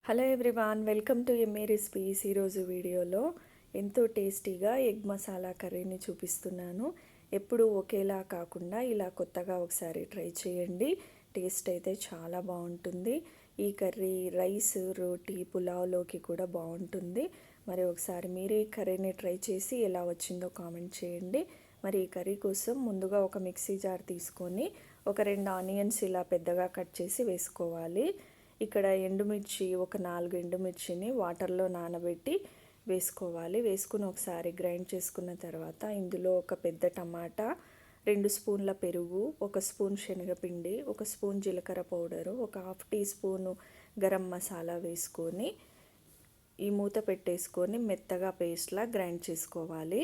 Hello everyone, welcome to MA recipes. ఈరోజు వీడియోలో ఎంతో టేస్టీగా ఎగ్ మసాలా కర్రీని చూపిస్తున్నాను. ఎప్పుడు ఒకేలా కాకుండా ఇలా కొత్తగా ఒకసారి ట్రై చేయండి. టేస్ట్ అయితే చాలా బాగుంటుంది. ఈ కర్రీ రైస్, రోటీ, పులావ్లోకి కూడా బాగుంటుంది. మరి ఒకసారి మీరే ఈ కర్రీని ట్రై చేసి ఎలా వచ్చిందో కామెంట్ చేయండి. మరి ఈ కర్రీ కోసం ముందుగా ఒక మిక్సీ జార్ తీసుకొని ఒక 2 ఆనియన్స్ ఇలా పెద్దగా కట్ చేసి వేసుకోవాలి. ఇక్కడ ఎండుమిర్చి ఒక 4 ఎండుమిర్చిని వాటర్లో నానబెట్టి వేసుకోవాలి. వేసుకుని ఒకసారి గ్రైండ్ చేసుకున్న తర్వాత ఇందులో ఒక పెద్ద టమాటా, 2 స్పూన్ల పెరుగు, 1 స్పూన్ శనగపిండి, 1 స్పూన్ జీలకర్ర పౌడరు, ఒక half teaspoon garam masala వేసుకొని ఈ మూత పెట్టేసుకొని మెత్తగా పేస్ట్లా గ్రైండ్ చేసుకోవాలి.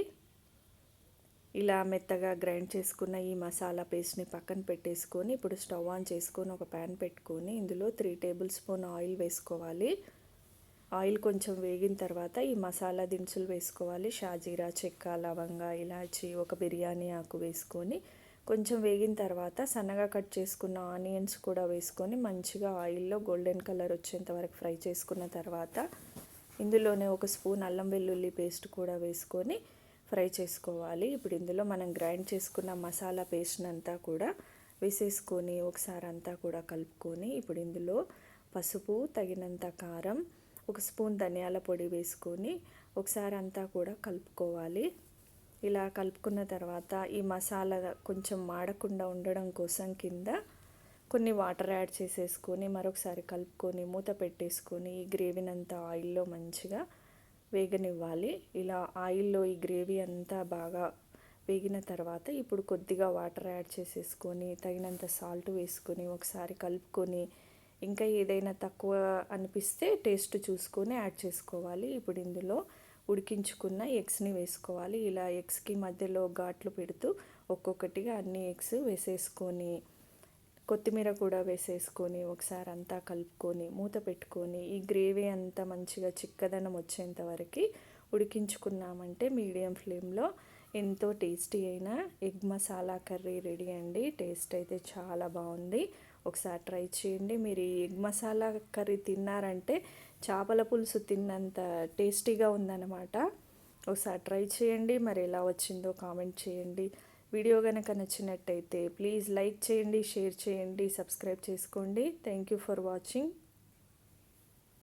ఇలా మెత్తగా గ్రైండ్ చేసుకున్న ఈ మసాలా పేస్ట్ని పక్కన పెట్టేసుకొని ఇప్పుడు స్టవ్ ఆన్ చేసుకొని ఒక ప్యాన్ పెట్టుకొని ఇందులో 3 టేబుల్ స్పూన్ ఆయిల్ వేసుకోవాలి. ఆయిల్ కొంచెం వేగిన తర్వాత ఈ మసాలా దినుసులు వేసుకోవాలి. షాజీరా, చెక్క, లవంగ, ఇలాచి, ఒక బిర్యానీ ఆకు వేసుకొని కొంచెం వేగిన తర్వాత సన్నగా కట్ చేసుకున్న ఆనియన్స్ కూడా వేసుకొని మంచిగా ఆయిల్లో గోల్డెన్ కలర్ వచ్చేంత వరకు ఫ్రై చేసుకున్న తర్వాత ఇందులోనే 1 స్పూన్ అల్లం వెల్లుల్లి పేస్ట్ కూడా వేసుకొని ఫ్రై చేసుకోవాలి. ఇప్పుడు ఇందులో మనం గ్రైండ్ చేసుకున్న మసాలా పేస్ట్ అంతా కూడా వేసేసుకొని ఒకసారి అంతా కూడా కలుపుకొని ఇప్పుడు ఇందులో పసుపు, తగినంత కారం, 1 స్పూన్ ధనియాల పొడి వేసుకొని ఒకసారి అంతా కూడా కలుపుకోవాలి. ఇలా కలుపుకున్న తర్వాత ఈ మసాలా కొంచెం మాడకుండా ఉండడం కోసం కింద కొన్ని వాటర్ యాడ్ చేసేసుకొని మరొకసారి కలుపుకొని మూత పెట్టేసుకొని ఈ గ్రేవీని అంతా ఆయిల్లో మంచిగా వేగనివ్వాలి. ఇలా ఆయిల్లో ఈ గ్రేవీ అంతా బాగా వేగిన తర్వాత ఇప్పుడు కొద్దిగా వాటర్ యాడ్ చేసేసుకొని తగినంత సాల్ట్ వేసుకొని ఒకసారి కలుపుకొని ఇంకా ఏదైనా తక్కువ అనిపిస్తే టేస్ట్ చూసుకొని యాడ్ చేసుకోవాలి. ఇప్పుడు ఇందులో ఉడికించుకున్న ఎగ్స్ని వేసుకోవాలి. ఇలా ఎగ్స్కి మధ్యలో ఘాట్లు పెడుతూ ఒక్కొక్కటిగా అన్ని ఎగ్స్ వేసేసుకొని కొత్తిమీర కూడా వేసేసుకొని ఒకసారి అంతా కలుపుకొని మూత పెట్టుకొని ఈ గ్రేవీ అంతా మంచిగా చిక్కదనం వచ్చేంత వరకు ఉడికించుకున్నామంటే మీడియం ఫ్లేమ్లో ఎంతో టేస్టీ అయిన ఎగ్ మసాలా కర్రీ రెడీ అండి. టేస్ట్ అయితే చాలా బాగుంది. ఒకసారి ట్రై చేయండి. మీరు ఈ ఎగ్ మసాలా కర్రీ తిన్నారంటే చేపల పులుసు తిన్నంత టేస్టీగా ఉందన్నమాట. ఒకసారి ట్రై చేయండి. మరి ఎలా వచ్చిందో కామెంట్ చేయండి. వీడియో కనుక నచ్చినట్టయితే ప్లీజ్ లైక్ చేయండి, షేర్ చేయండి, సబ్స్క్రైబ్ చేసుకోండి. Thank you for watching.